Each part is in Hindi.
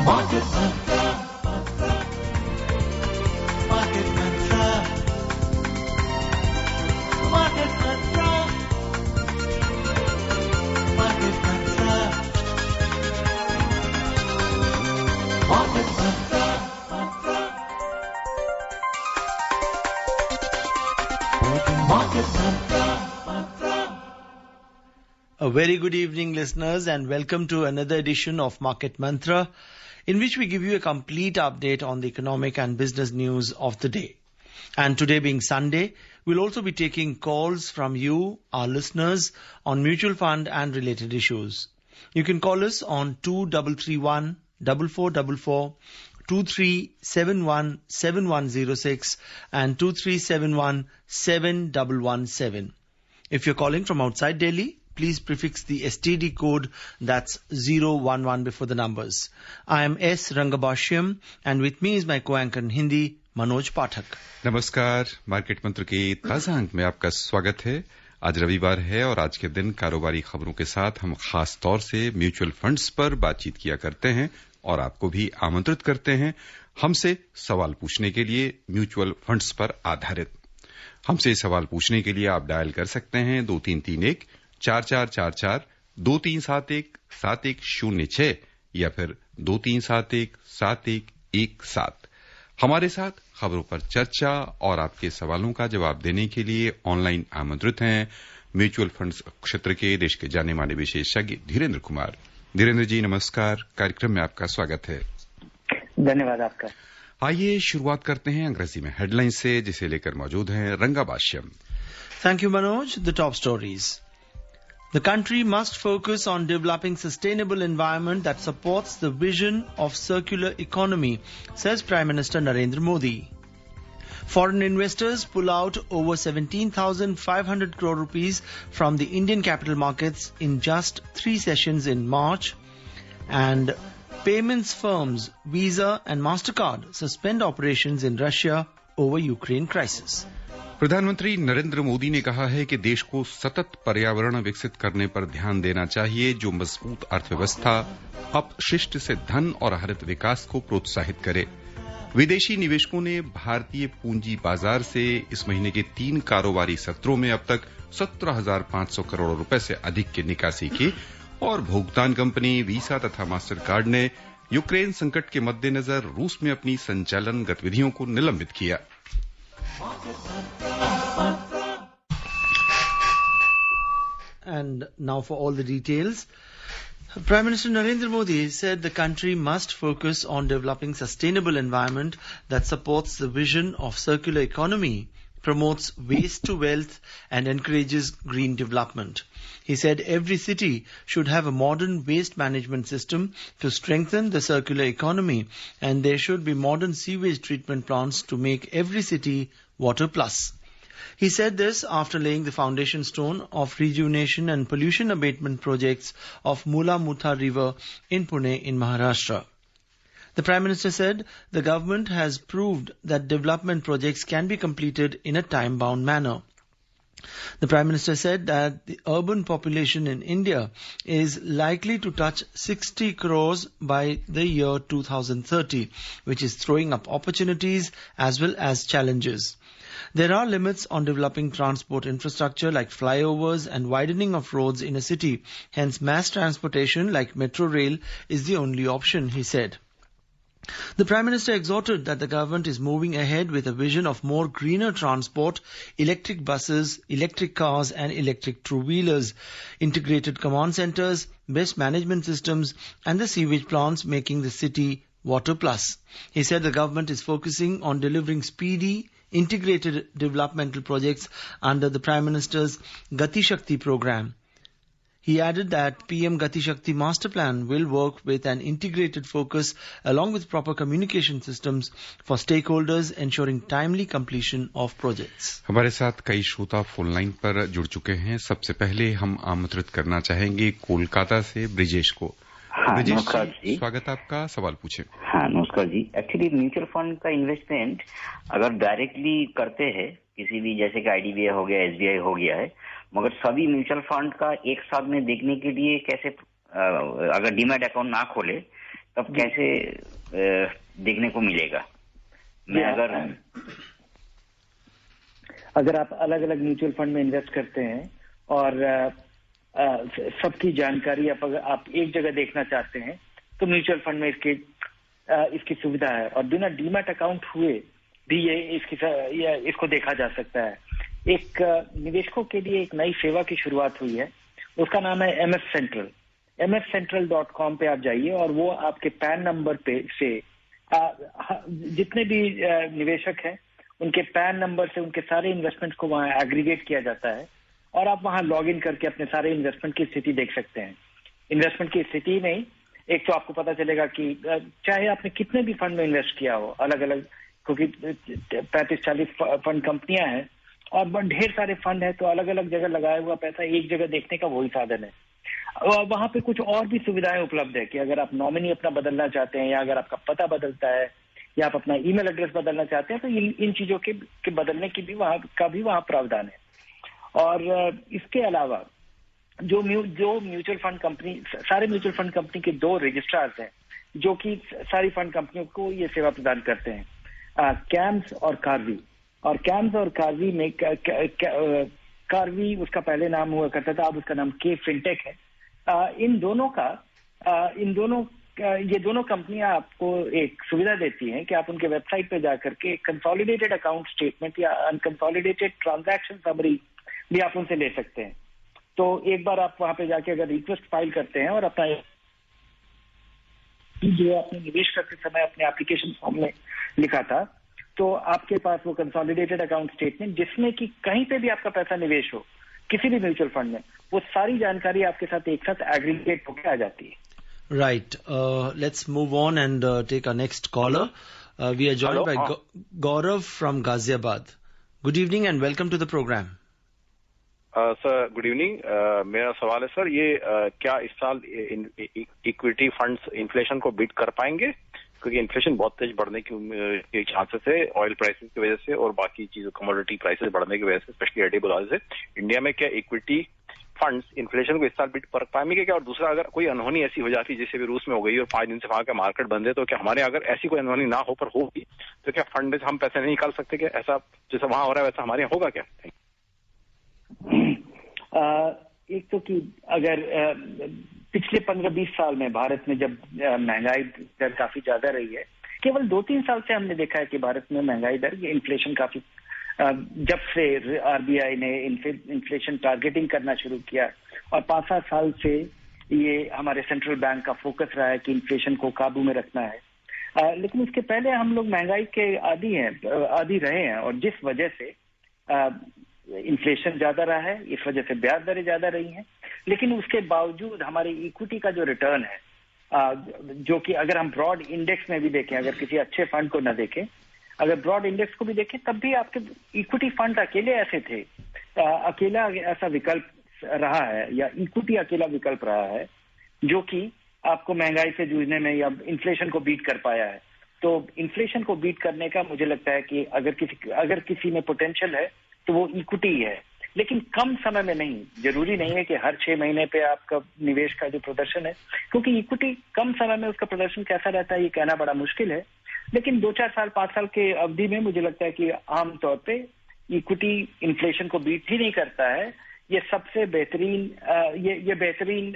Market Mantra, Market Mantra, Market Mantra, Market Mantra, Market Mantra, Market Mantra. A very good evening, listeners, and welcome to another edition of Market Mantra, in which we give you a complete update on the economic and business news of the day. And today being Sunday, we'll also be taking calls from you, our listeners, on mutual fund and related issues. You can call us on 2331 4444, 2371 7106 and 2371 7117. If you're calling from outside Delhi, please prefix the STD code that's 011 before the numbers. I am S. Rangabashyam and with me is my co-anchor in Hindi, Manoj Pathak. नमस्कार, मार्केट मंत्र के ताजा अंक में आपका स्वागत है। आज रविवार है और आज के दिन कारोबारी खबरों के साथ हम खास तौर से म्यूचुअल फंड्स पर बातचीत किया करते हैं और आपको भी आमंत्रित करते हैं हमसे सवाल पूछने के लिए म्यूचुअल फंड्स पर आधारित। हमसे सवाल पूछने के लिए आप डायल कर सकते हैं 2331 4444 2371 7106 या फिर 2371 7117। हमारे साथ खबरों पर चर्चा और आपके सवालों का जवाब देने के लिए ऑनलाइन आमंत्रित हैं म्यूचुअल फंड्स क्षेत्र के देश के जाने माने विशेषज्ञ धीरेन्द्र कुमार। धीरेन्द्र जी नमस्कार, कार्यक्रम में आपका स्वागत है। धन्यवाद आपका। आइए शुरुआत करते हैं अंग्रेजी में हेडलाइन से, जिसे लेकर मौजूद हैं रंगाबाश्यम। Thank you, Manoj. The top stories. The country must focus on developing sustainable environment that supports the vision of circular economy, says Prime Minister Narendra Modi. Foreign investors pull out over 17,500 crore rupees from the Indian capital markets in just 3 sessions in March. And payments firms Visa and MasterCard suspend operations in Russia over Ukraine crisis. प्रधानमंत्री नरेंद्र मोदी ने कहा है कि देश को सतत पर्यावरण विकसित करने पर ध्यान देना चाहिए, जो मजबूत अर्थव्यवस्था, अपशिष्ट से धन और हरित विकास को प्रोत्साहित करे। विदेशी निवेशकों ने भारतीय पूंजी बाजार से इस महीने के 3 कारोबारी सत्रों में अब तक 17,500 करोड़ रुपए से अधिक की निकासी की और भुगतान कंपनी वीसा तथा मास्टरकार्ड ने यूक्रेन संकट के मद्देनजर रूस में अपनी संचालन गतिविधियों को निलंबित किया। And now for all the details. Prime Minister Narendra Modi said the country must focus on developing sustainable environment that supports the vision of circular economy, promotes waste to wealth and encourages green development. He said every city should have a modern waste management system to strengthen the circular economy, and there should be modern sewage treatment plants to make every city water plus. He said this after laying the foundation stone of rejuvenation and pollution abatement projects of Mula Mutha River in Pune in Maharashtra. The Prime Minister said the government has proved that development projects can be completed in a time-bound manner. The Prime Minister said that the urban population in India is likely to touch 60 crores by the year 2030, which is throwing up opportunities as well as challenges. There are limits on developing transport infrastructure like flyovers and widening of roads in a city. Hence, mass transportation like metro rail is the only option, he said. The Prime Minister exhorted that the government is moving ahead with a vision of more greener transport, electric buses, electric cars and electric two-wheelers, integrated command centres, best management systems and the sewage plants making the city water plus. He said the government is focusing on delivering speedy, integrated developmental projects under the Prime Minister's Gati Shakti program. He added that PM Gati Shakti master plan will work with an integrated focus along with proper communication systems for stakeholders, ensuring timely completion of projects. हमारे साथ कई श्रोता फोन लाइन पर जुड़ चुके हैं। सबसे पहले हम आमंत्रित करना चाहेंगे कोलकाता से ब्रिजेश को। हाँ, नमस्कार जी। स्वागत आपका, सवाल पूछे। हाँ नमस्कार जी। एक्चुअली म्यूचुअल फंड का इन्वेस्टमेंट अगर डायरेक्टली करते हैं किसी भी, जैसे कि आईडीबीआई हो गया, एसबीआई हो गया है, मगर सभी म्यूचुअल फंड का एक साथ में देखने के लिए कैसे, अगर डीमैट अकाउंट ना खोले तब कैसे देखने को मिलेगा? मैं अगर आप अलग अलग म्यूचुअल फंड में इन्वेस्ट करते हैं और सबकी जानकारी आप एक जगह देखना चाहते हैं, तो म्यूचुअल फंड में इसकी सुविधा है। और बिना डीमैट अकाउंट हुए भी इसको देखा जा सकता है। एक निवेशकों के लिए एक नई सेवा की शुरुआत हुई है, उसका नाम है MF Central। mfcentral.com पे आप जाइए और वो आपके पैन नंबर पे से जितने भी निवेशक हैं उनके पैन नंबर से उनके सारे इन्वेस्टमेंट को वहां एग्रीगेट किया जाता है और आप वहां लॉग इन करके अपने सारे इन्वेस्टमेंट की स्थिति देख सकते हैं। इन्वेस्टमेंट की स्थिति में एक तो आपको पता चलेगा कि चाहे आपने कितने भी फंड में इन्वेस्ट किया हो, अलग अलग, क्योंकि 35-40 फंड कंपनियां हैं और ढेर सारे फंड है, तो अलग अलग जगह लगाया हुआ पैसा एक जगह देखने का वही साधन है। वहां पे कुछ और भी सुविधाएं उपलब्ध है कि अगर आप नॉमिनी अपना बदलना चाहते हैं या अगर आपका पता बदलता है या आप अपना ईमेल एड्रेस बदलना चाहते हैं, तो इन चीजों के बदलने की भी वहां प्रावधान है। और इसके अलावा जो म्यूचुअल फंड कंपनी, सारे म्यूचुअल फंड कंपनी के 2 रजिस्ट्रार्स हैं जो कि सारी फंड कंपनियों को ये सेवा प्रदान करते हैं, कैम्स और कार्वी। और कैम्स और कार्वी में कार्वी उसका पहले नाम हुआ करता था, अब उसका नाम के फिनटेक है। ये दोनों कंपनियां आपको एक सुविधा देती हैं कि आप उनके वेबसाइट पे जाकर के कंसोलिडेटेड अकाउंट स्टेटमेंट या अनकंसोलिडेटेड ट्रांजैक्शन समरी भी आप उनसे ले सकते हैं। तो एक बार आप वहां पे जाके अगर रिक्वेस्ट फाइल करते हैं और अपना जो आपने निवेश करते समय अपने एप्लीकेशन फॉर्म में लिखा था, तो आपके पास वो कंसोलिडेटेड अकाउंट स्टेटमेंट जिसमें कि कहीं पे भी आपका पैसा निवेश हो, किसी भी म्यूचुअल फंड में, वो सारी जानकारी आपके साथ एक साथ एग्रीगेट होकर आ जाती है। Right. Let's move on and take our next caller. We are joined by Gaurav from Ghaziabad. Good evening and welcome to the program. Sir good evening. मेरा सवाल है सर, ये क्या इस साल इक्विटी फंड्स इन्फ्लेशन को बीट कर पाएंगे? क्योंकि इन्फ्लेशन बहुत तेज बढ़ने की चांसेस है ऑयल प्राइसेस की वजह से और बाकी चीजों कमोडिटी प्राइसेस बढ़ने की वजह से, स्पेशली एडिबल ऑयल से। इंडिया में क्या इक्विटी फंड्स इन्फ्लेशन को इस साल बीट कर पाएंगे क्या? और दूसरा, अगर कोई अनहोनी ऐसी हो जाती जैसे भी रूस में हो गई और 5 दिन से वहां का मार्केट बंद है, तो क्या हमारे अगर ऐसी कोई अनहोनी ना हो पर होगी तो क्या फंड से हम पैसे नहीं निकाल सकते क्या? ऐसा जैसा वहां हो रहा है वैसा हमारे यहाँ होगा क्या? एक तो कि अगर पिछले 15-20 साल में भारत में जब महंगाई दर काफी ज्यादा रही है, केवल 2-3 साल से हमने देखा है कि भारत में महंगाई दर, इन्फ्लेशन काफी, जब से RBI ने इन्फ्लेशन टारगेटिंग करना शुरू किया और 5-7 साल से ये हमारे सेंट्रल बैंक का फोकस रहा है कि इन्फ्लेशन को काबू में रखना है। लेकिन उसके पहले हम लोग महंगाई के आदी रहे हैं और जिस वजह से इन्फ्लेशन ज्यादा रहा है, इस वजह से ब्याज दरें ज्यादा रही हैं। लेकिन उसके बावजूद हमारी इक्विटी का जो रिटर्न है, जो कि अगर हम ब्रॉड इंडेक्स में भी देखें, अगर किसी अच्छे फंड को न देखें, अगर ब्रॉड इंडेक्स को भी देखें, तब भी आपके इक्विटी फंड अकेले ऐसे थे, अकेला ऐसा विकल्प रहा है या इक्विटी अकेला विकल्प रहा है जो कि आपको महंगाई से जूझने में या इन्फ्लेशन को बीट कर पाया है। तो इन्फ्लेशन को बीट करने का मुझे लगता है कि अगर किसी में पोटेंशियल है तो वो इक्विटी है, लेकिन कम समय में नहीं। जरूरी नहीं है कि हर 6 महीने पे आपका निवेश का जो प्रदर्शन है, क्योंकि इक्विटी कम समय में उसका प्रदर्शन कैसा रहता है ये कहना बड़ा मुश्किल है। लेकिन 2-4 साल 5 साल के अवधि में मुझे लगता है कि आमतौर पे इक्विटी इन्फ्लेशन को बीट ही नहीं करता है। ये सबसे बेहतरीन ये बेहतरीन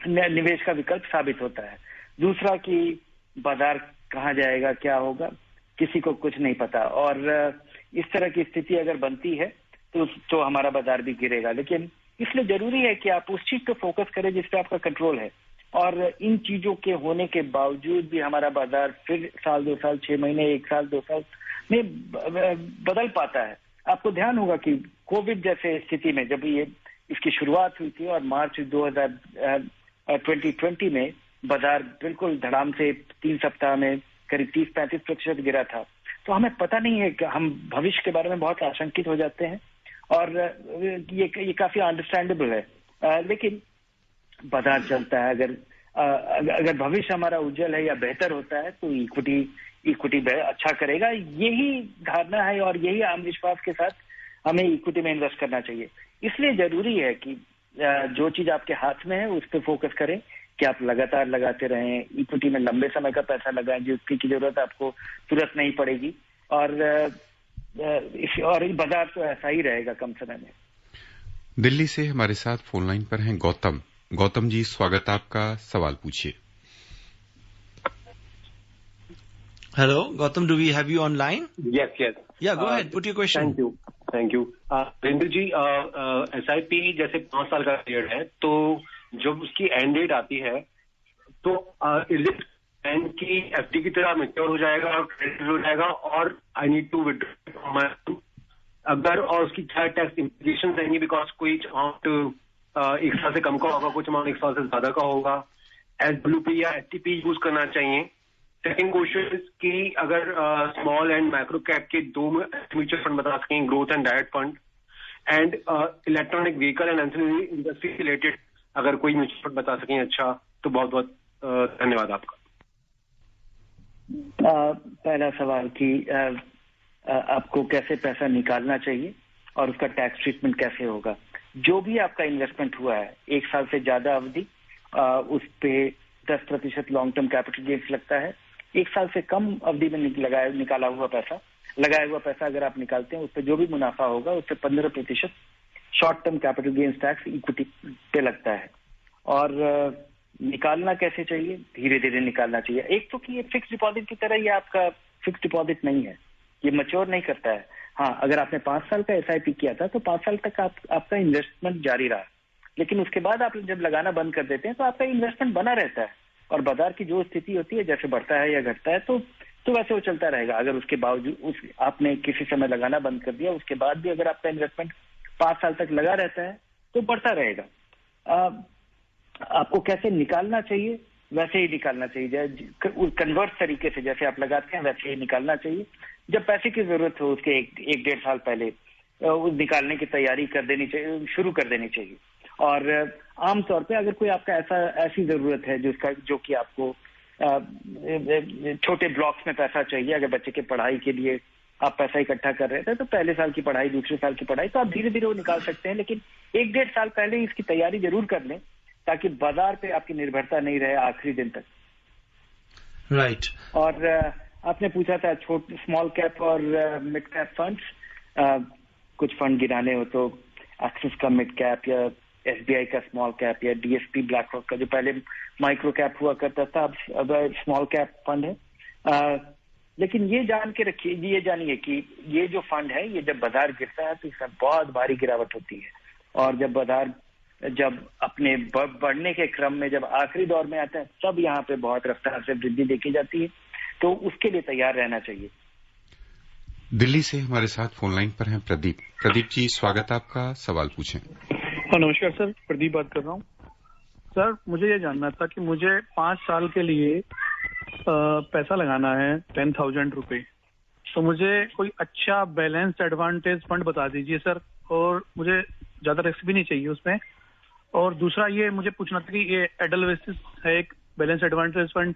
निवेश का विकल्प साबित होता है। दूसरा कि बाजार कहाँ जाएगा, क्या होगा, किसी को कुछ नहीं पता, और इस तरह की स्थिति अगर बनती है तो हमारा बाजार भी गिरेगा। लेकिन इसलिए जरूरी है कि आप उस चीज पे फोकस करें जिस पे आपका कंट्रोल है, और इन चीजों के होने के बावजूद भी हमारा बाजार फिर साल 2 साल 6 महीने 1 साल 2 साल में बदल पाता है। आपको ध्यान होगा कि कोविड जैसे स्थिति में जब इसकी शुरुआत हुई थी और मार्च 2020 में बाजार बिल्कुल धड़ाम से 3 सप्ताह में करीब 30-35% गिरा था। तो हमें पता नहीं है कि हम भविष्य के बारे में बहुत आशंकित हो जाते हैं, और ये काफी अंडरस्टैंडेबल है। लेकिन बाजार चलता है। अगर भविष्य हमारा उज्जवल है या बेहतर होता है तो इक्विटी अच्छा करेगा। यही धारणा है और यही आम विश्वास के साथ हमें इक्विटी में इन्वेस्ट करना चाहिए। इसलिए जरूरी है कि जो चीज आपके हाथ में है उस पर फोकस करें। कि आप लगातार लगाते रहें, इक्विटी में लंबे समय का पैसा लगाएं जिसकी जरूरत आपको तुरंत नहीं पड़ेगी, और बाजार तो ऐसा ही रहेगा कम समय में। दिल्ली से हमारे साथ फोन लाइन पर हैं गौतम। गौतम जी, स्वागत आपका, सवाल पूछिए। Hello, Gautam, do we have you online? Yes. Yeah, go ahead, put your question. Thank you. Virendra ji, SIP जैसे 5 साल का पीरियड है, तो जब उसकी एंड डेट आती है तो इज इट बैंक की FD की तरह मैच्योर हो जाएगा और क्रेडिट हो जाएगा, और आई नीड टू विथड्रॉ अगर, और उसकी क्या टैक्स इम्प्लीकेशन रहेंगी, बिकॉज कोई अमाउंट 1 साल से कम का होगा, कुछ अमाउंट 1 साल से ज्यादा का होगा, SWP या STP यूज करना चाहिए। सेकेंड क्वेश्चन कि अगर स्मॉल एंड माइक्रो कैप के 2 म्यूचुअल फंड बता सकें, growth and direct fund, and electronic vehicle and ancillary industry related अगर कोई म्यूचुअल फंड बता सकें अच्छा, तो बहुत बहुत धन्यवाद आपका। पहला सवाल कि आपको कैसे पैसा निकालना चाहिए और उसका टैक्स ट्रीटमेंट कैसे होगा। जो भी आपका इन्वेस्टमेंट हुआ है 1 साल से ज्यादा अवधि, उस पे 10% लॉन्ग टर्म कैपिटल गेन्स लगता है। 1 साल से कम अवधि में लगाया हुआ पैसा अगर आप निकालते हैं, उस पर जो भी मुनाफा होगा उस पर 15% short term capital gains tax equity पे लगता है। और निकालना कैसे चाहिए, धीरे धीरे निकालना चाहिए। एक तो कि ये फिक्स डिपॉजिट की तरह, ये आपका फिक्स डिपॉजिट नहीं है, ये मैच्योर नहीं करता है। हाँ, अगर आपने 5 साल का SIP किया था तो 5 साल तक आपका इन्वेस्टमेंट जारी रहा, लेकिन उसके बाद आप जब लगाना बंद कर देते हैं तो आपका इन्वेस्टमेंट बना रहता है, और बाजार की जो स्थिति होती है, जैसे बढ़ता है या घटता है, तो वैसे वो चलता रहेगा। अगर उसके बावजूद आपने किसी समय लगाना बंद कर दिया, उसके बाद भी अगर आपका इन्वेस्टमेंट 5 साल तक लगा रहता है तो बढ़ता रहेगा। आपको कैसे निकालना चाहिए, वैसे ही निकालना चाहिए, कन्वर्स तरीके से जैसे आप लगाते हैं वैसे ही निकालना चाहिए। जब पैसे की जरूरत हो उसके 1-1.5 साल पहले उस निकालने की तैयारी कर देनी चाहिए, शुरू कर देनी चाहिए। और आमतौर पे अगर कोई आपका ऐसी जरूरत है जो कि आपको छोटे ब्लॉक्स में पैसा चाहिए, अगर बच्चे के पढ़ाई के लिए आप पैसा इकट्ठा कर रहे थे, तो पहले साल की पढ़ाई, दूसरे साल की पढ़ाई, तो आप धीरे धीरे वो निकाल सकते हैं, लेकिन 1-1.5 साल पहले इसकी तैयारी जरूर कर लें, ताकि बाजार पे आपकी निर्भरता नहीं रहे आखिरी दिन तक। राइट। और आपने पूछा था स्मॉल कैप और मिड कैप फंड्स, कुछ फंड गिराने हो तो एक्सिस का मिड कैप या SBI का स्मॉल कैप या DSP ब्लैक रॉक का जो पहले माइक्रो कैप हुआ करता था, अब स्मॉल कैप फंड है। लेकिन ये जानिए कि ये जो फंड है, ये जब बाजार गिरता है तो इसमें बहुत भारी गिरावट होती है, और जब बाजार अपने बढ़ने के क्रम में जब आखिरी दौर में आता है, तब यहाँ पे बहुत रफ्तार से वृद्धि देखी जाती है, तो उसके लिए तैयार रहना चाहिए। दिल्ली से हमारे साथ फोन लाइन पर हैं प्रदीप। प्रदीप जी, स्वागत आपका, सवाल पूछें। हाँ, नमस्कार सर, प्रदीप बात कर रहा हूँ। सर, मुझे ये जानना था कि मुझे 5 साल के लिए पैसा लगाना है 10,000 रुपए, तो मुझे कोई अच्छा बैलेंस्ड एडवांटेज फंड बता दीजिए सर, और मुझे ज्यादा रिस्क भी नहीं चाहिए उसमें। और दूसरा ये मुझे पूछना था कि ये एडलवेसिस है एक बैलेंस एडवांटेज फंड,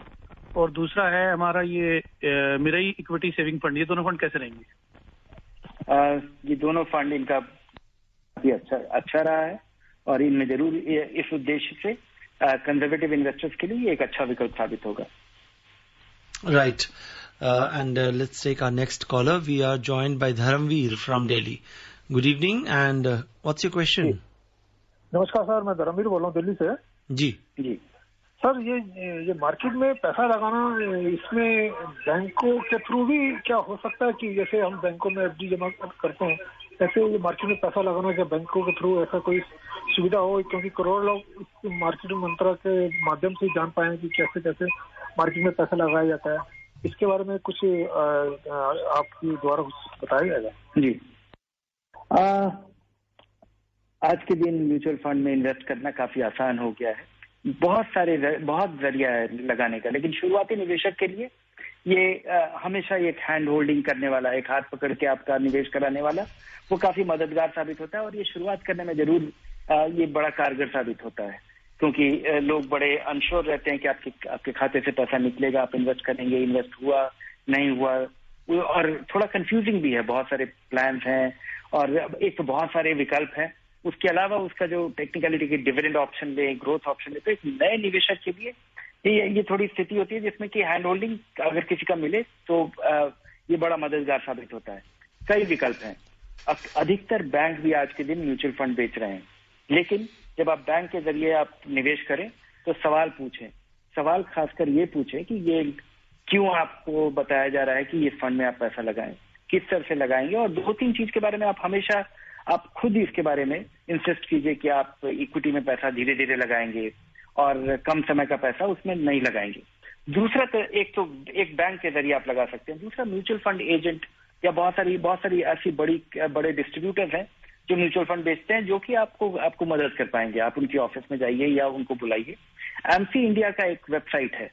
और दूसरा है हमारा ये मिरई इक्विटी सेविंग फंड, ये दोनों फंड कैसे रहेंगे? ये दोनों फंड इनका भी अच्छा रहा है, और इनमें जरूर इस उद्देश्य से कंजर्वेटिव इन्वेस्टर्स के लिए एक अच्छा विकल्प साबित होगा। Right. And let's take our next caller. We are joined by Dharamveer from Delhi. Good evening, and what's your question? नमस्कार सर, मैं धर्मवीर बोल रहा हूँ दिल्ली से। जी सर, ये मार्केट में पैसा लगाना, इसमें बैंकों के थ्रू भी क्या हो सकता है कि जैसे हम बैंकों में FD जमा करते हैं, ऐसे ये मार्केट में पैसा लगाना क्या बैंकों के थ्रू ऐसा कोई सुविधा हो? क्योंकि करोड़ों लोग इस मार्केट मंत्र के माध्यम से जान पाए कि कैसे कैसे मार्केट में पैसा लगाया जाता है। इसके बारे में कुछ आपके द्वारा कुछ बताया जाएगा? जी, आज के दिन म्यूचुअल फंड में इन्वेस्ट करना काफी आसान हो गया है। बहुत जरिया है लगाने का, लेकिन शुरुआती निवेशक के लिए ये हमेशा एक हैंड होल्डिंग करने वाला, एक हाथ पकड़ के आपका निवेश कराने वाला, वो काफी मददगार साबित होता है। और ये शुरुआत करने में जरूर ये बड़ा कारगर साबित होता है, क्योंकि लोग बड़े अनश्योर रहते हैं कि आपके खाते से पैसा निकलेगा, आप इन्वेस्ट करेंगे, इन्वेस्ट हुआ नहीं हुआ, और थोड़ा कंफ्यूजिंग भी है। बहुत सारे प्लान्स हैं और एक तो बहुत सारे विकल्प हैं, उसके अलावा उसका जो टेक्निकलिटी के डिविडेंड ऑप्शन ले, ग्रोथ ऑप्शन ले, तो एक नए निवेशक के लिए ये थोड़ी स्थिति होती है जिसमें कि हैंड होल्डिंग अगर किसी का मिले तो ये बड़ा मददगार साबित होता है। कई विकल्प हैं। अधिकतर बैंक भी आज के दिन म्यूचुअल फंड बेच रहे हैं, लेकिन जब आप बैंक के जरिए आप निवेश करें तो सवाल पूछें। सवाल खासकर ये पूछें कि ये क्यों आपको बताया जा रहा है कि इस फंड में आप पैसा लगाएं, किस तरह से लगाएंगे, और 2-3 चीज के बारे में आप हमेशा आप खुद ही इसके बारे में इंसिस्ट कीजिए कि आप इक्विटी में पैसा धीरे धीरे लगाएंगे और कम समय का पैसा उसमें नहीं लगाएंगे। दूसरा तो एक बैंक के जरिए आप लगा सकते हैं। दूसरा म्यूचुअल फंड एजेंट या बहुत सारी ऐसी बड़े डिस्ट्रीब्यूटर्स हैं जो म्यूचुअल फंड बेचते हैं, जो कि आपको मदद कर पाएंगे। आप उनकी ऑफिस में जाइए या उनको बुलाइए। एमसी इंडिया का एक वेबसाइट है,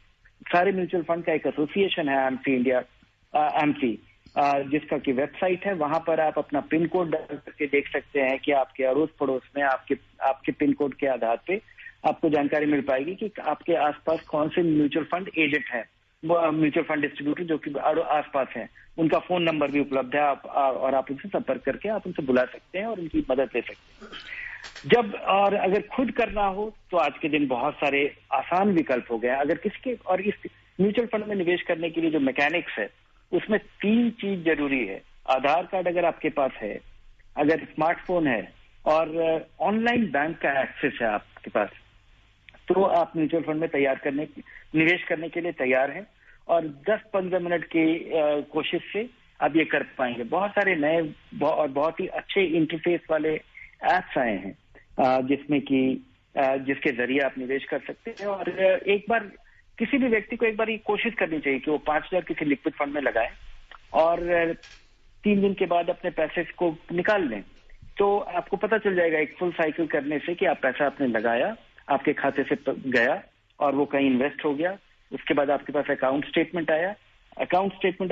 सारे म्यूचुअल फंड का एक एसोसिएशन है एमसी इंडिया, एमसी, जिसका की वेबसाइट है। वहां पर आप अपना पिन कोड डाल करके देख सकते हैं कि आपके अड़ोस पड़ोस में आपके पिन कोड के आधार पे आपको जानकारी मिल पाएगी कि आपके आसपास कौन से म्यूचुअल फंड एजेंट हैं, म्यूचुअल फंड डिस्ट्रीब्यूटर जो कि आसपास हैं। उनका फोन नंबर भी उपलब्ध है, और आप उनसे संपर्क करके आप उनसे बुला सकते हैं और उनकी मदद ले सकते हैं। और अगर खुद करना हो तो आज के दिन बहुत सारे आसान विकल्प हो गए हैं। अगर किसी के और इस म्यूचुअल फंड में निवेश करने के लिए जो मैकेनिक्स है उसमें 3 चीज जरूरी है। आधार कार्ड अगर आपके पास है, अगर स्मार्टफोन है और ऑनलाइन बैंक का एक्सेस है आपके पास, तो आप म्यूचुअल फंड में निवेश करने के लिए तैयार हैं। और 10-15 मिनट की कोशिश से आप ये कर पाएंगे। बहुत सारे नए और बहुत ही अच्छे इंटरफेस वाले एप्स आए हैं जिसके जरिए आप निवेश कर सकते हैं। और एक बार किसी भी व्यक्ति को एक बार ये कोशिश करनी चाहिए कि वो 5,000 किसी लिक्विड फंड में लगाए और 3 दिन के बाद अपने पैसे को निकाल लें। तो आपको पता चल जाएगा एक फुल साइकिल करने से कि आप पैसा आपने लगाया, आपके खाते से गया और वो कहीं इन्वेस्ट हो गया। उसके बाद आपके पास अकाउंट स्टेटमेंट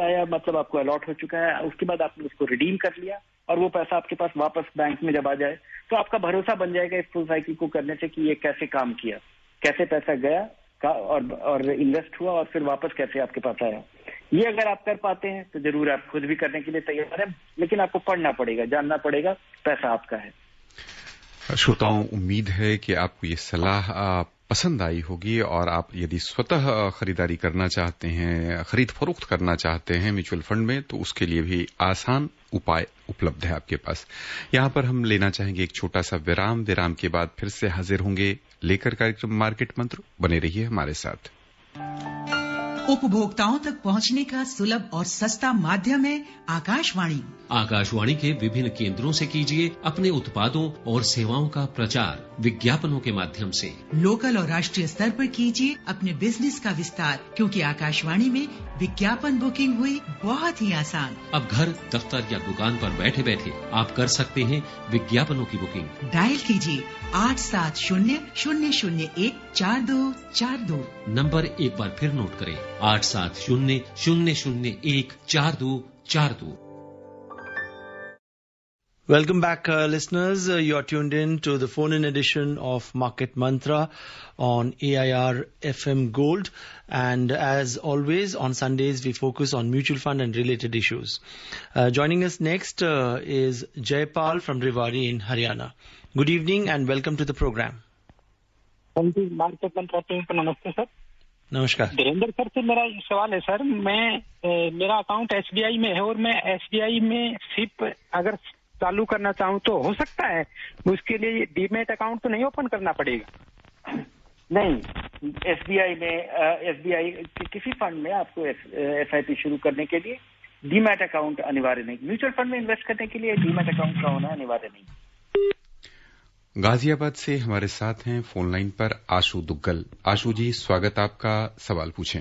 आया मतलब आपको अलॉट हो चुका है। उसके बाद आपने उसको रिडीम कर लिया और वो पैसा आपके पास वापस बैंक में जब आ जाए तो आपका भरोसा बन जाएगा इस फुल साइकिल को करने से कि ये कैसे काम किया, कैसे पैसा गया और इन्वेस्ट हुआ और फिर वापस कैसे आपके पास आया। ये अगर आप कर पाते हैं तो जरूर आप खुद भी करने के लिए तैयार हैं, लेकिन आपको पढ़ना पड़ेगा, जानना पड़ेगा, पैसा आपका है। श्रोताओं, उम्मीद है कि आपको ये सलाह पसंद आई होगी और आप यदि स्वतः खरीदारी करना चाहते हैं, खरीद फरोख्त करना चाहते हैं म्यूचुअल फंड में, तो उसके लिए भी आसान उपाय उपलब्ध है आपके पास। यहाँ पर हम लेना चाहेंगे एक छोटा सा विराम के बाद फिर से हाजिर होंगे लेकर कार्यक्रम मार्केट मंत्र। बने रहिए हमारे साथ। उपभोक्ताओं तक पहुंचने का सुलभ और सस्ता माध्यम है आकाशवाणी। आकाशवाणी के विभिन्न केंद्रों से कीजिए अपने उत्पादों और सेवाओं का प्रचार विज्ञापनों के माध्यम से। लोकल और राष्ट्रीय स्तर पर कीजिए अपने बिजनेस का विस्तार, क्योंकि आकाशवाणी में विज्ञापन बुकिंग हुई बहुत ही आसान। अब घर, दफ्तर या दुकान पर बैठे बैठे आप कर सकते हैं विज्ञापनों की बुकिंग। डायल कीजिए 8700014242। नंबर एक बार फिर नोट करें, 8700014242। Welcome back, listeners. You're tuned in to the phone-in edition of Market Mantra on AIR FM Gold. And as always, on Sundays, we focus on mutual fund and related issues. Joining us next is Jaypal from Rewari in Haryana. Good evening and welcome to the program. Market Mantra team को नमस्ते सर। नमस्कार। धीरेन्द्र सर से मेरा सवाल है सर, मेरा अकाउंट SBI में है और मैं SBI में सिर्फ अगर चालू करना चाहूँ तो हो सकता है? उसके लिए डीमैट अकाउंट तो नहीं ओपन करना पड़ेगा? नहीं, SBI किसी फंड में आपको SIP शुरू करने के लिए डीमैट अकाउंट अनिवार्य नहीं। म्यूचुअल फंड में इन्वेस्ट करने के लिए डीमैट अकाउंट का होना अनिवार्य नहीं। गाजियाबाद से हमारे साथ हैं फोन लाइन पर आशु दुग्गल। आशु जी, स्वागत आपका, सवाल पूछें।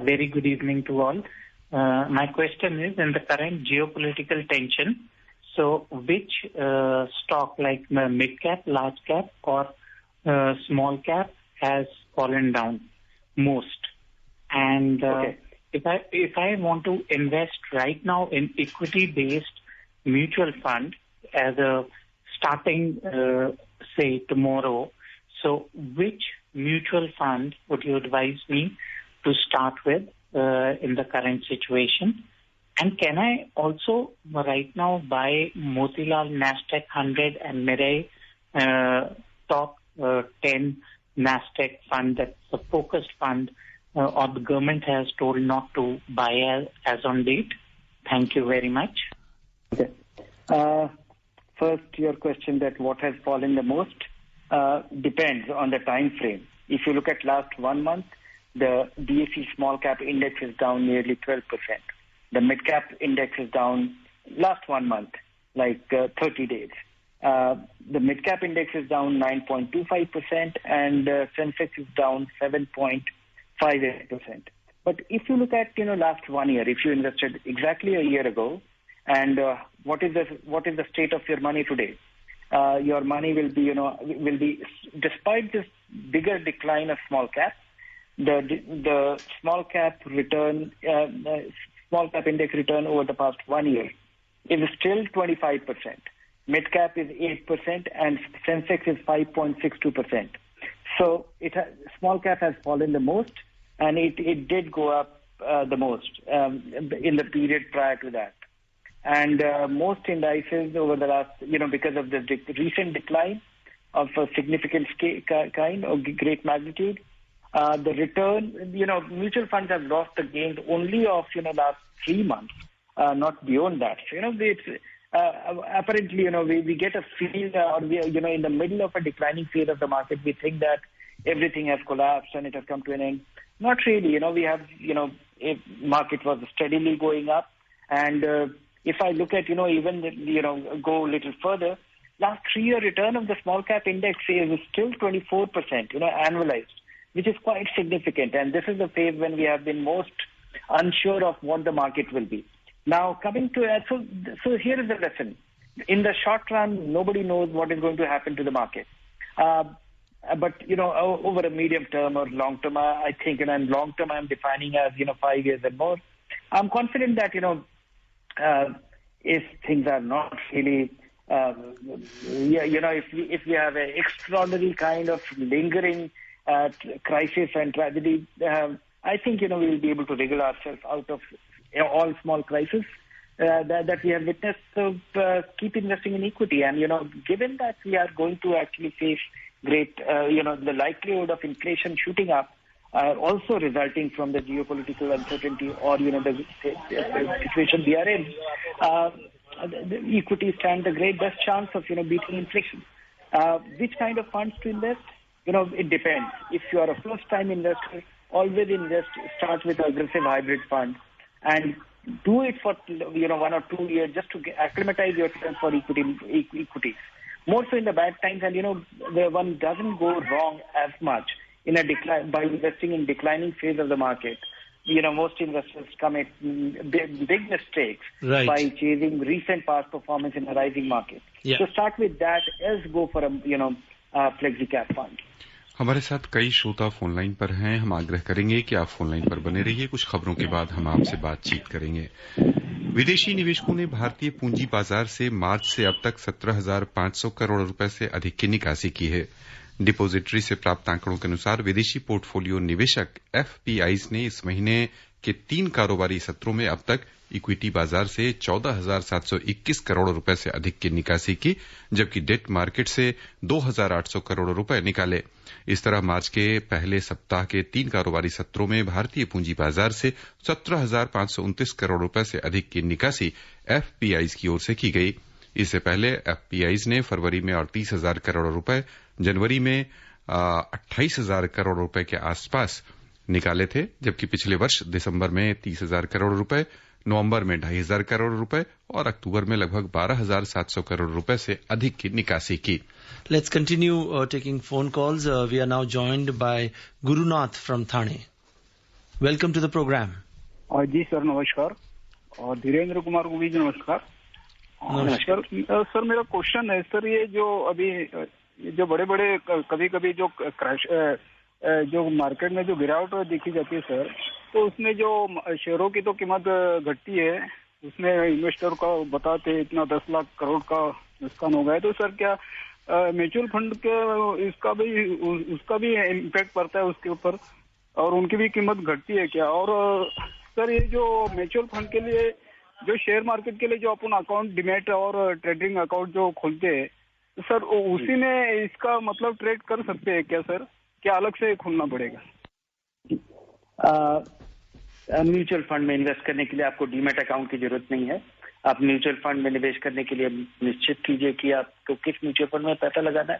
Very good evening to all. My question is, in the current geopolitical tension, so which stock like mid cap, large cap or small cap has fallen down most? And if I want to invest right now in equity based mutual fund as a starting say tomorrow, so which mutual fund would you advise me to start with in the current situation? And can I also right now buy Motilal Nasdaq 100 and Mirai top 10 Nasdaq fund that's a focused fund, or the government has told not to buy as on date? Thank you very much. Okay. First, your question that what has fallen the most depends on the time frame. If you look at last 1 month, the BSE small cap index is down nearly 12%. The mid cap index is down last 1 month, like 30 days. The mid cap index is down 9.25% and Sensex is down 7.58%. But if you look at last 1 year, if you invested exactly a year ago, and what is the state of your money today? Your money will be despite this bigger decline of small cap, the small cap return, small cap index return over the past 1 year is still 25%. Mid cap is 8% and Sensex is 5.62%. So small cap has fallen the most, and it did go up the most in the period prior to that. And most indices over the last, because of the recent decline of a significant kind or great magnitude, the return, mutual funds have lost the gains only of, last 3 months, not beyond that. So, it's apparently, we get a feel, or we, in the middle of a declining phase of the market, we think that everything has collapsed and it has come to an end. Not really. We have, if market was steadily going up, and if I look at, even, go a little further, last 3-year return of the small cap index is still 24%, annualized, which is quite significant. And this is the phase when we have been most unsure of what the market will be. Now, coming to, so here is the lesson. In the short run, nobody knows what is going to happen to the market. But, over a medium term or long term, I think, and long term I'm defining as, 5 years and more, I'm confident that, if things are not really, if we have an extraordinary kind of lingering crisis and tragedy, I think, we will be able to wriggle ourselves out of all small crises that we have witnessed. So keep investing in equity. And, given that we are going to actually face great, the likelihood of inflation shooting up, also resulting from the geopolitical uncertainty or, the situation we are in, the equity stands a great best chance of, beating inflation. Which kind of funds to invest? It depends. If you are a first-time investor, always start with aggressive hybrid fund and do it for, 1 or 2 years just to acclimatize yourself for equities. More so in the bad times, and, where one doesn't go wrong as much in a decline by investing in declining phase of the market. Most investors commit big mistakes by chasing recent past performance in a rising market. Yeah. So start with that, else go for a, flexi cap fund. हमारे साथ कई श्रोता फोन लाइन पर हैं। हम आग्रह करेंगे कि आप फोन लाइन पर बने रहिए। कुछ खबरों के बाद हम आपसे बातचीत करेंगे। विदेशी निवेशकों ने भारतीय पूंजी बाजार से मार्च से अब तक 17,500 करोड़ रुपए से अधिक की निकासी की है। डिपोजिटरी से प्राप्त आंकड़ों के अनुसार विदेशी पोर्टफोलियो निवेशक एफपीआईज ने इस महीने के 3 कारोबारी सत्रों में अब तक इक्विटी बाजार से 14,721 करोड़ रुपए से अधिक की निकासी की, जबकि डेट मार्केट से 2,800 करोड़ रुपए निकाले। इस तरह मार्च के पहले सप्ताह के 3 कारोबारी सत्रों में भारतीय पूंजी बाजार से 17,529 करोड़ रुपए से अधिक की निकासी एफपीआईज की ओर से की गई। इससे पहले एफपीआईज ने फरवरी में 38,000 करोड़ रुपए, जनवरी में 28,000 करोड़ रुपए के आसपास निकाले थे, जबकि पिछले वर्ष दिसंबर में 30,000 करोड़ रुपए, नवंबर में 2,500 करोड़ रुपए और अक्टूबर में लगभग 12,700 करोड़ रुपए से अधिक की निकासी की। Let's continue taking phone calls. We are now joined by Gurunath from Thane. Welcome to the program. जी सर नमस्कार, और धीरेन्द्र कुमार को भी नमस्कार। नमस्कार सर, मेरा क्वेश्चन है सर, ये जो अभी जो बड़े बड़े कभी कभी जो क्रैश जो मार्केट में जो गिरावट देखी जाती है सर, तो उसमें जो शेयरों की तो कीमत घटती है, उसमें इन्वेस्टर को बताते इतना 10 लाख करोड़ का नुकसान हो गया। तो सर क्या म्यूचुअल फंड के उसका भी इम्पैक्ट पड़ता है उसके ऊपर, और उनकी भी कीमत घटती है क्या? और सर ये जो म्यूचुअल फंड के लिए जो शेयर मार्केट के लिए जो अपन अकाउंट डीमैट और ट्रेडिंग अकाउंट जो खोलते हैं तो सर उसी में इसका मतलब ट्रेड कर सकते हैं क्या सर, क्या अलग से खोलना पड़ेगा? म्यूचुअल फंड में इन्वेस्ट करने के लिए आपको डीमैट अकाउंट की जरूरत नहीं है। आप म्यूचुअल फंड में निवेश करने के लिए निश्चित कीजिए कि आपको किस म्यूचुअल फंड में पैसा लगाना है,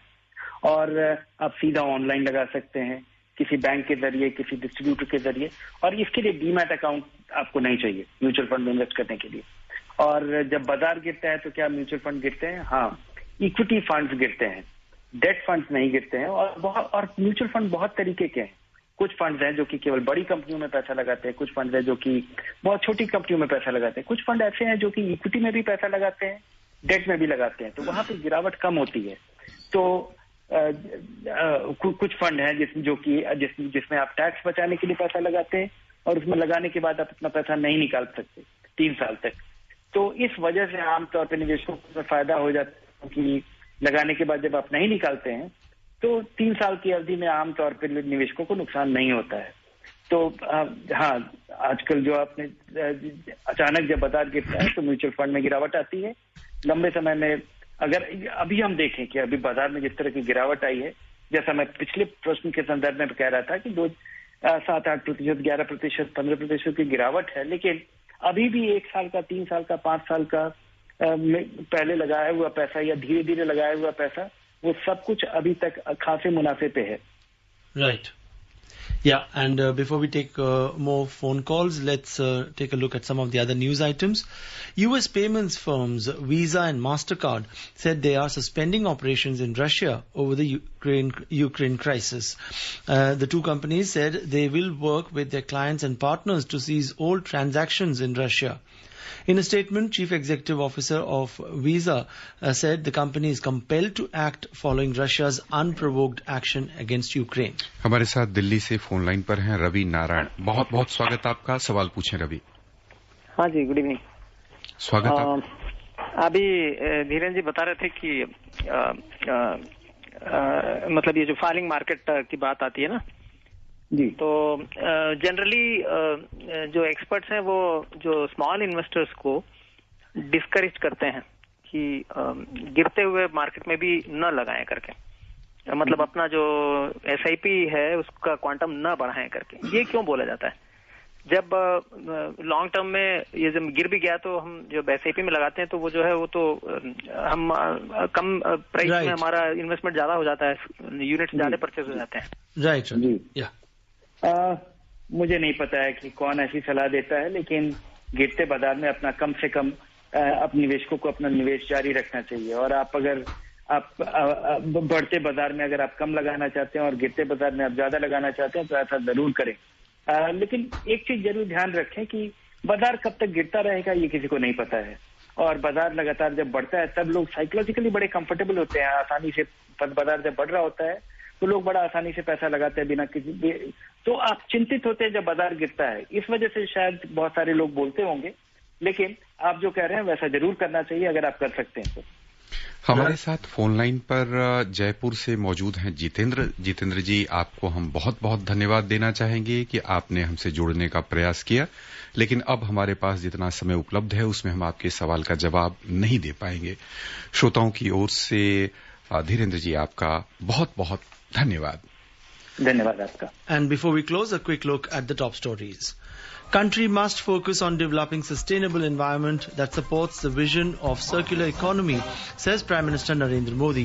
और आप सीधा ऑनलाइन लगा सकते हैं किसी बैंक के जरिए, किसी डिस्ट्रीब्यूटर के जरिए, और इसके लिए डीमैट अकाउंट आपको नहीं चाहिए म्यूचुअल फंड में इन्वेस्ट करने के लिए। और जब बाजार गिरता है तो क्या म्यूचुअल फंड गिरते हैं? हाँ, इक्विटी फंड्स गिरते हैं, डेट फंड्स नहीं गिरते हैं। और म्यूचुअल फंड बहुत तरीके के हैं। कुछ फंड्स हैं जो कि केवल बड़ी कंपनियों में पैसा लगाते हैं, कुछ फंड्स हैं जो कि बहुत छोटी कंपनियों में पैसा लगाते हैं, कुछ फंड ऐसे हैं जो कि इक्विटी में भी पैसा लगाते हैं, डेट में भी लगाते हैं, तो वहां पे गिरावट कम होती है। तो कुछ फंड हैं जिसमें आप टैक्स बचाने के लिए पैसा लगाते हैं और उसमें लगाने के बाद आप अपना पैसा नहीं निकाल सकते 3 साल तक। तो इस वजह से आमतौर पर निवेशकों को फायदा हो जाता है कि लगाने के बाद जब आप नहीं निकालते हैं तो 3 साल की अवधि में आमतौर पर निवेशकों को नुकसान नहीं होता है। तो हाँ, आजकल जो आपने अचानक जब बाजार गिरता है तो म्यूचुअल फंड में गिरावट आती है। लंबे समय में अगर अभी हम देखें कि अभी बाजार में जिस तरह की गिरावट आई है, जैसा मैं पिछले प्रश्न के संदर्भ में कह रहा था कि 7-8%, 11%, 15% की गिरावट है, लेकिन अभी भी 1 साल का, 3 साल का, 5 साल का पहले लगाया हुआ पैसा या धीरे धीरे लगाया हुआ पैसा, वो सब कुछ अभी तक खासे मुनाफे पे है। Right. Yeah, and before we take more phone calls, let's take a look at some of the other news items. US payments firms Visa and MasterCard said they are suspending operations in Russia over the Ukraine crisis. The two companies said they will work with their clients and partners to cease all transactions in Russia. In a statement, Chief Executive Officer of Visa said the company is compelled to act following Russia's unprovoked action against Ukraine. हमारे साथ दिल्ली से फोन लाइन पर हैं रवि नारायण। बहुत बहुत स्वागत आपका। सवाल पूछें रवि। हाँ जी, गुड इवनिंग। स्वागत आप। अभी धीरेन्द्र जी बता रहे थे कि मतलब ये जो फाइलिंग मार्केट की बात आती है ना जी, तो जनरली जो एक्सपर्ट्स हैं वो जो स्मॉल इन्वेस्टर्स को डिस्करेज करते हैं कि गिरते हुए मार्केट में भी न लगाएं करके, मतलब अपना जो SIP है उसका क्वांटम न बढ़ाएं करके। ये क्यों बोला जाता है? जब लॉन्ग टर्म में ये जब गिर भी गया तो हम जब SIP में लगाते हैं तो वो जो है वो तो हम कम प्राइस में हमारा इन्वेस्टमेंट ज्यादा हो जाता है, यूनिट्स ज्यादा परचेज हो जाते हैं। राइट जी, या मुझे नहीं पता है कि कौन ऐसी सलाह देता है, लेकिन गिरते बाजार में अपना कम से कम अपने निवेशकों को अपना निवेश जारी रखना चाहिए। और आप अगर आप बढ़ते बाजार में अगर आप कम लगाना चाहते हैं और गिरते बाजार में आप ज्यादा लगाना चाहते हैं तो ऐसा जरूर करें। लेकिन एक चीज जरूर ध्यान रखें कि बाजार कब तक गिरता रहेगा ये किसी को नहीं पता है, और बाजार लगातार जब बढ़ता है तब लोग साइकोलॉजिकली बड़े कंफर्टेबल होते हैं, आसानी से बाजार जब बढ़ रहा होता है तो लोग बड़ा आसानी से पैसा लगाते हैं बिना किसी, तो आप चिंतित होते हैं जब बाजार गिरता है। इस वजह से शायद बहुत सारे लोग बोलते होंगे, लेकिन आप जो कह रहे हैं वैसा जरूर करना चाहिए अगर आप कर सकते हैं तो। हमारे साथ फोन लाइन पर जयपुर से मौजूद हैं जितेंद्र। जितेंद्र जी, आपको हम बहुत बहुत धन्यवाद देना चाहेंगे कि आपने हमसे जुड़ने का प्रयास किया, लेकिन अब हमारे पास जितना समय उपलब्ध है उसमें हम आपके सवाल का जवाब नहीं दे पाएंगे। श्रोताओं की ओर से धीरेन्द्र जी आपका बहुत बहुत धन्यवाद। धन्यवाद आपका। And before we close, a quick look at the top stories. Country must focus on developing sustainable environment that supports the vision of circular economy, says Prime Minister Narendra Modi.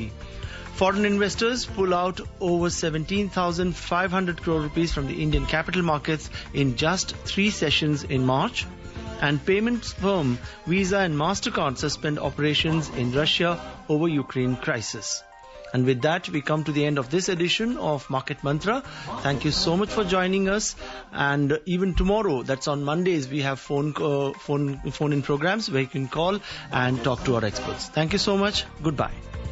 Foreign investors pull out over 17,500 crore rupees from the Indian capital markets in just 3 sessions in March. And payments firm Visa and MasterCard suspend operations in Russia over Ukraine crisis. And with that, we come to the end of this edition of Market Mantra. Thank you so much for joining us. And even tomorrow, that's on Mondays, we have phone-in programs where you can call and talk to our experts. Thank you so much. Goodbye.